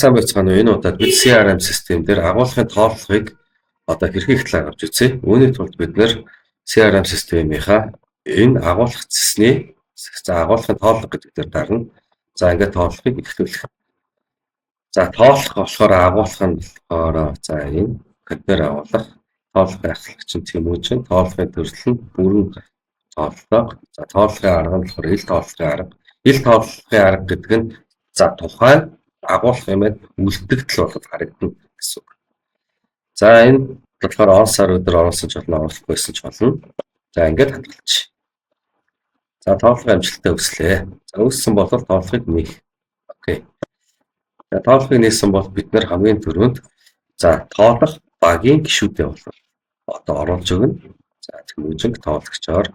Сайн байцгаана уу? Энэ удаад бид CRM систем дээр агуулгын тооллогыг хэрхэн их талаар авч үзье. Үүний тулд бид нэр CRM системийнхаа энэ агуулгах цэсний агуулгын тооллого гэдэг дээр дарна. За ингээд тооллогыг эхлүүлэх. За тооллох болохоор агуулгах нь болохоор энэ кодер агуулгах, тооллогын ахлагч нь Тэмүүжин, тооллогын төрөл нь бүрэн тооллого. За тооллогын арга нь болохоор ил тооллогын арга. Ил тооллогын арга гэдэг нь тухайн агуулгах юмэд үлдэгдэл болоод харагдана гэсэн үг. За энэ болохоор он сар өдөр оруулсан ч болно, оруулахгүйсэн ч болно. За ингээд хадгалчих. За тооллогын амжилттай өслөө. За өссөн бол тооллогыг нээх. Окей. За тооллогыг нээсэн бол бид нэр хамгийн түрүүнд тоолох багийн гишүүдээ оруулж өгнө. За Тэмүүжинг тоологчоор.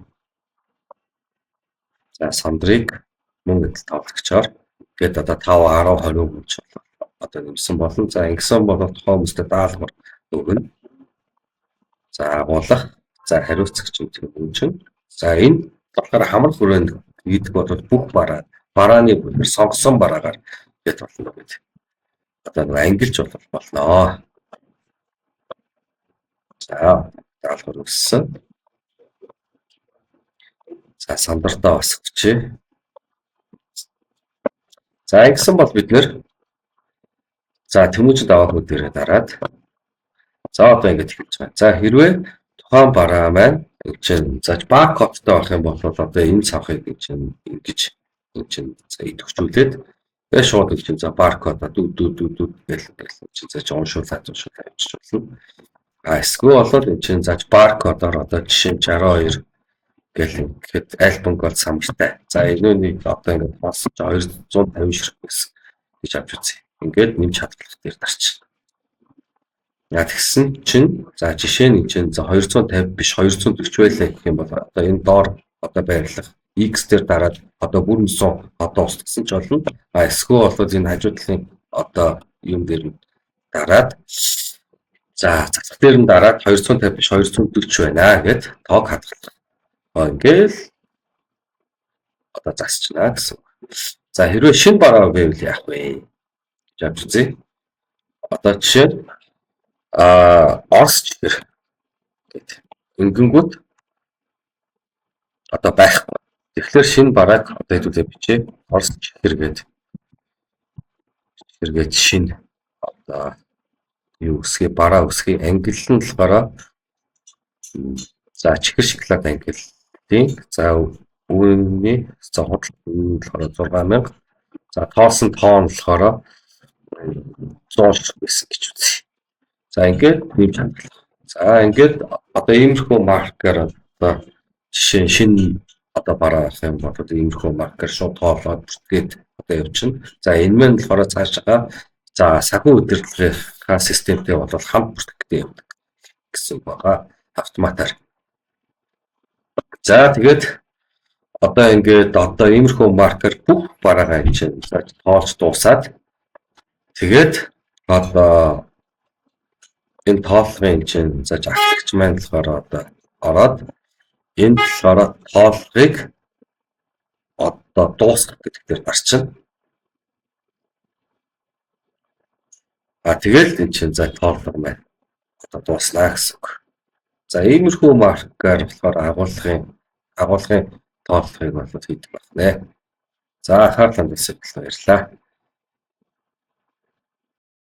За Сандрыг мөн гэдэл тоологчоор. Гээд 5, 10, 20 хүч нэмсэн болно. За ингэсэн бол тухайн хүмүүстээ даалгавар өгнө. За агуулгах. За хариуцагч нь Тэмүүжин. За энэ болохоор хамар хүрээнд гэдэг бол бүх барааны бүлгээр сонгосон бараагаар гээд болно гэдэг. Ангилж болно. За даалгавар өгсөн. За Сандартаа бас өгчээ. За ингэсэн бол бид нэр Тэмүүжинд авах үдээрээ дараад ингэж хэлж байна. За хэрвээ тухайн бараа маань баг кодтой байх юм бол энэ цавхыг ингэж идэвхжүүлээд шууд баркод дүү гэж уншуулаад авчиж болно. Эсвэл бол баркодоор жишээ нь 62 гэхэд альбанг бол самартай. За энэнийг ингээд хоосон 250 ширхэг гэсэн гэж авч үзье. Ингээд нэмж хадгалах дээр дарчих. Тэгсэн чинь жишээ нь 250 биш 240 байлаа гэх юм бол энэ доор байрлах X дээр дараад бүр 100 устгасан ч болно. Эсвэл бол энэ хажуу талын юм дээр нь дараад зах дээр нь дараад 250 биш 240 байна гэд тоог хадгалах. Ингээл засчихна гэсэн. За хэрвээ шинэ бараа байвал яах вэ? Гэж авч үзье. Жишээ нь Орос чихэр гэдэг. Ингэнгүүт байхгүй. Тэгэхээр шинэ барааг хэдүүлээ бичээ. Орос чихэр гэдэг. Шинэ юу үсгээ бараа үсгийн ангиллал нь болохоор чихэр шоколад ангил. За үүний худал нь болохоор 6000. За тоосон тоон болохоор 100 байсан гэж үзье. За ингээд нэмж хадгалах. За ингээд иймэрхүү маркер жишээ шинэ бараа авах юм бол иймэрхүү маркер шууд тоолоод бүртгээд явчихна. За энэ мэн болохоор цаашаа санхүү удирдлагын системтэй бол хамт бүртгэгдээ явдаг гэсэн байгаа автоматар. За тэгээд ингээд иймэрхүү маркер бүх бараагаа тоолж дуусаад тэгээд энэ тооллогын ахлагч маань болохоор ороод энэ болохоор тооллогыг дуусгах гэдэг дээр дарчихна. Тэгэл тооллого маань дууснаа гэсэн үг. За иймэрхүү маркер болохоор агуулгын тооллогыг хийдэг байна. За анхаарлаа тавьсан баярлалаа.